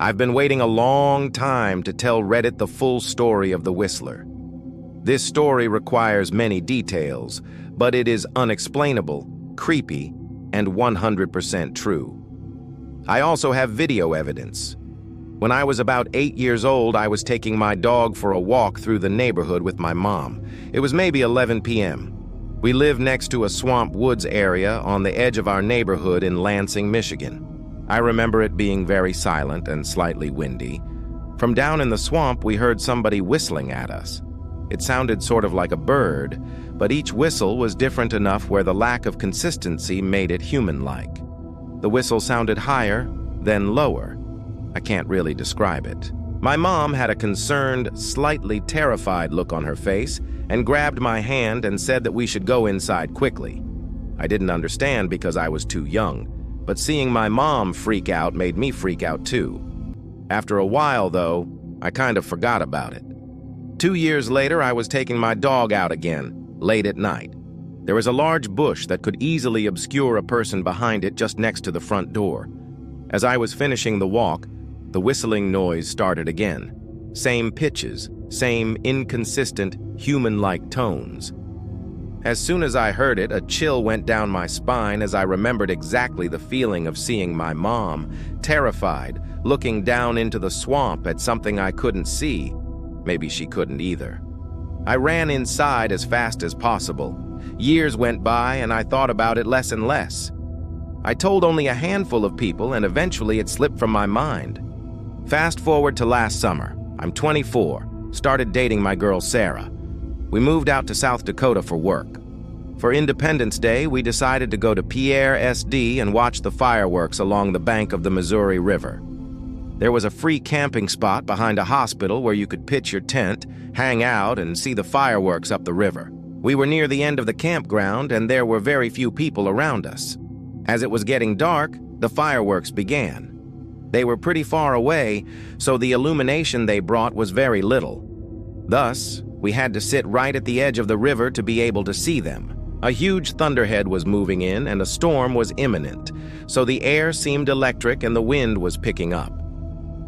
I've been waiting a long time to tell Reddit the full story of the Whistler. This story requires many details, but it is unexplainable, creepy, and 100% true. I also have video evidence. When I was about 8 years old, I was taking my dog for a walk through the neighborhood with my mom. It was maybe 11 p.m. We live next to a swamp woods area on the edge of our neighborhood in Lansing, Michigan. I remember it being very silent and slightly windy. From down in the swamp, we heard somebody whistling at us. It sounded sort of like a bird, but each whistle was different enough where the lack of consistency made it human-like. The whistle sounded higher, then lower. I can't really describe it. My mom had a concerned, slightly terrified look on her face and grabbed my hand and said that we should go inside quickly. I didn't understand because I was too young, but seeing my mom freak out made me freak out too. After a while, though, I kind of forgot about it. 2 years later, I was taking my dog out again, late at night. There was a large bush that could easily obscure a person behind it just next to the front door. As I was finishing the walk, the whistling noise started again. Same pitches, same inconsistent, human-like tones. As soon as I heard it, a chill went down my spine as I remembered exactly the feeling of seeing my mom, terrified, looking down into the swamp at something I couldn't see. Maybe she couldn't either. I ran inside as fast as possible. Years went by and I thought about it less and less. I told only a handful of people and eventually it slipped from my mind. Fast forward to last summer. I'm 24, started dating my girl Sarah. We moved out to South Dakota for work. For Independence Day, we decided to go to Pierre SD and watch the fireworks along the bank of the Missouri River. There was a free camping spot behind a hospital where you could pitch your tent, hang out, and see the fireworks up the river. We were near the end of the campground and there were very few people around us. As it was getting dark, the fireworks began. They were pretty far away, so the illumination they brought was very little. Thus, we had to sit right at the edge of the river to be able to see them. A huge thunderhead was moving in and a storm was imminent, so the air seemed electric and the wind was picking up.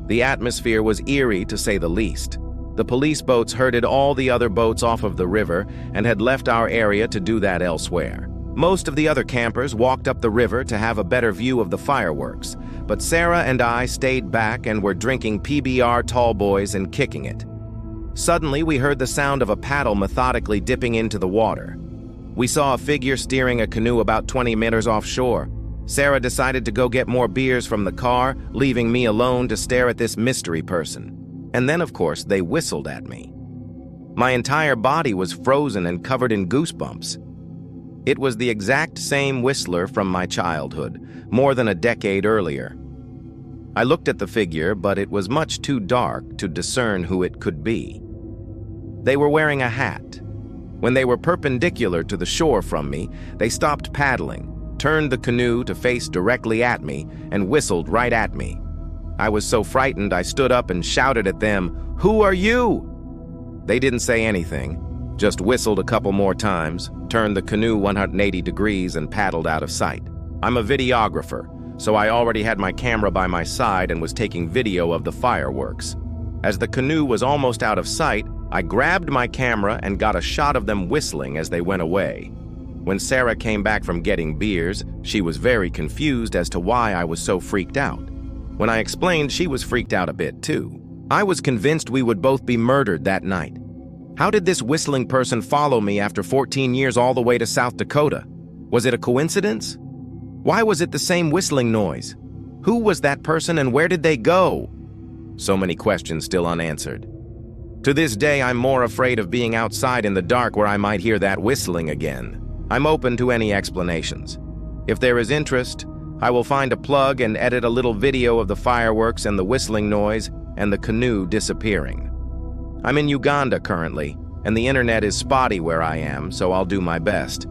The atmosphere was eerie to say the least. The police boats herded all the other boats off of the river and had left our area to do that elsewhere. Most of the other campers walked up the river to have a better view of the fireworks, but Sarah and I stayed back and were drinking PBR tall boys and kicking it. Suddenly, we heard the sound of a paddle methodically dipping into the water. We saw a figure steering a canoe about 20 meters offshore. Sarah decided to go get more beers from the car, leaving me alone to stare at this mystery person. And then, of course, they whistled at me. My entire body was frozen and covered in goosebumps. It was the exact same whistler from my childhood, more than a decade earlier. I looked at the figure, but it was much too dark to discern who it could be. They were wearing a hat. When they were perpendicular to the shore from me, they stopped paddling, turned the canoe to face directly at me, and whistled right at me. I was so frightened I stood up and shouted at them, "Who are you?" They didn't say anything, just whistled a couple more times, turned the canoe 180 degrees and paddled out of sight. I'm a videographer, so I already had my camera by my side and was taking video of the fireworks. As the canoe was almost out of sight, I grabbed my camera and got a shot of them whistling as they went away. When Sarah came back from getting beers, she was very confused as to why I was so freaked out. When I explained, she was freaked out a bit too. I was convinced we would both be murdered that night. How did this whistling person follow me after 14 years all the way to South Dakota? Was it a coincidence? Why was it the same whistling noise? Who was that person and where did they go? So many questions still unanswered. To this day, I'm more afraid of being outside in the dark where I might hear that whistling again. I'm open to any explanations. If there is interest, I will find a plug and edit a little video of the fireworks and the whistling noise and the canoe disappearing. I'm in Uganda currently, and the internet is spotty where I am, so I'll do my best.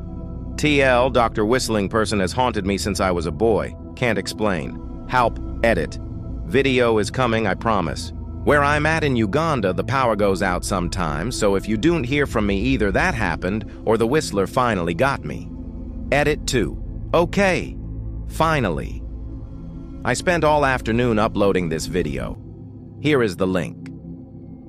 TL, Dr. Whistling Person has haunted me since I was a boy. Can't explain. Help, edit. Video is coming, I promise. Where I'm at in Uganda, the power goes out sometimes, so if you don't hear from me, either that happened or the whistler finally got me. Edit 2. Okay. Finally. I spent all afternoon uploading this video. Here is the link.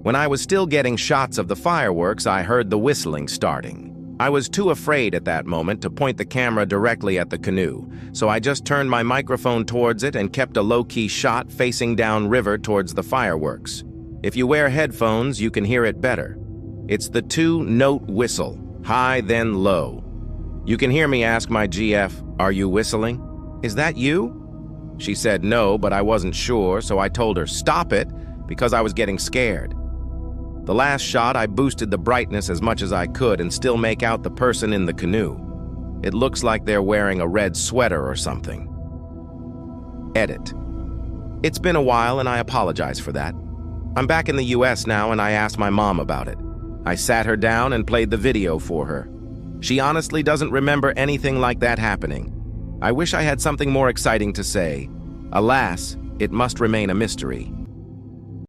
When I was still getting shots of the fireworks, I heard the whistling starting. I was too afraid at that moment to point the camera directly at the canoe, so I just turned my microphone towards it and kept a low-key shot facing down river towards the fireworks. If you wear headphones, you can hear it better. It's the two-note whistle, high then low. You can hear me ask my GF, "Are you whistling? Is that you?" She said no, but I wasn't sure, so I told her, "Stop it," because I was getting scared. The last shot, I boosted the brightness as much as I could and still make out the person in the canoe. It looks like they're wearing a red sweater or something. Edit. It's been a while and I apologize for that. I'm back in the US now and I asked my mom about it. I sat her down and played the video for her. She honestly doesn't remember anything like that happening. I wish I had something more exciting to say. Alas, it must remain a mystery.